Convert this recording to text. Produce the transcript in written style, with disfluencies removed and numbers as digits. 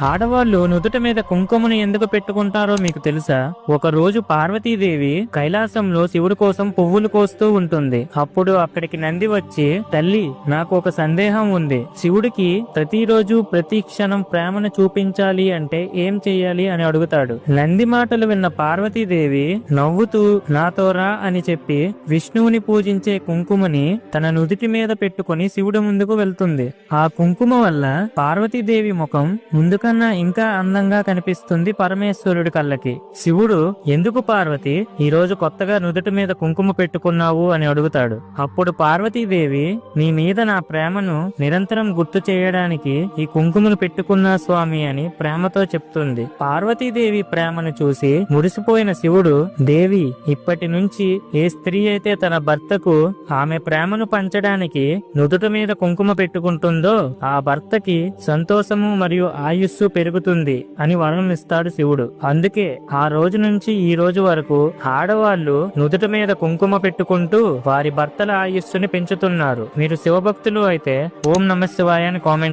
ఆడవాళ్లు నుదుట మీద కుంకుమను ఎందుకు పెట్టుకుంటారో మీకు తెలుసా? ఒక రోజు పార్వతీదేవి కైలాసంలో శివుడి కోసం పువ్వులు కోస్తూ ఉంటుంది. అప్పుడు అక్కడికి నంది వచ్చి, తల్లి, నాకు ఒక సందేహం ఉంది. శివుడికి ప్రతిరోజు ప్రతి క్షణం ప్రేమను చూపించాలి అంటే ఏం చెయ్యాలి అని అడుగుతాడు. నంది మాటలు విన్న పార్వతీదేవి నవ్వుతూ నాతో రా అని చెప్పి విష్ణువుని పూజించే కుంకుమని తన నుదిటి మీద పెట్టుకుని శివుడి ముందుకు వెళ్తుంది. ఆ కుంకుమ వల్ల పార్వతీదేవి ముఖం ముందుకన్నా ఇంకా అందంగా కనిపిస్తుంది పరమేశ్వరుడి కళ్ళకి. శివుడు, ఎందుకు పార్వతి ఈ రోజు కొత్తగా నుదుటి మీద కుంకుమ పెట్టుకున్నావు అని అడుగుతాడు. అప్పుడు పార్వతీదేవి, నీ మీద నా ప్రేమను నిరంతరం గుర్తు చేయడానికి ఈ కుంకుమను పెట్టుకున్నా స్వామి అని ప్రేమతో చెప్తుంది. పార్వతీదేవి ప్రేమను చూసి మురిసిపోయిన శివుడు, దేవి, ఇప్పటి నుంచి ఏ స్త్రీ అయితే తన భర్తకు ఆమె ప్రేమను పంచడానికి నుదుట మీద కుంకుమ పెట్టుకుంటుందో ఆ భర్తకి సంతోషము మరియు ఆయుస్సు పెరుగుతుంది అని వరం ఇస్తాడు శివుడు. అందుకే ఆ రోజు నుంచి ఈ రోజు వరకు ఆడవాళ్లు నుదుట మీద కుంకుమ పెట్టుకుంటూ వారి భర్తల ఆయుస్సుని పెంచుతున్నారు. మీరు శివభక్తులు అయితే ఓం నమః శివాయ అని కామెంట్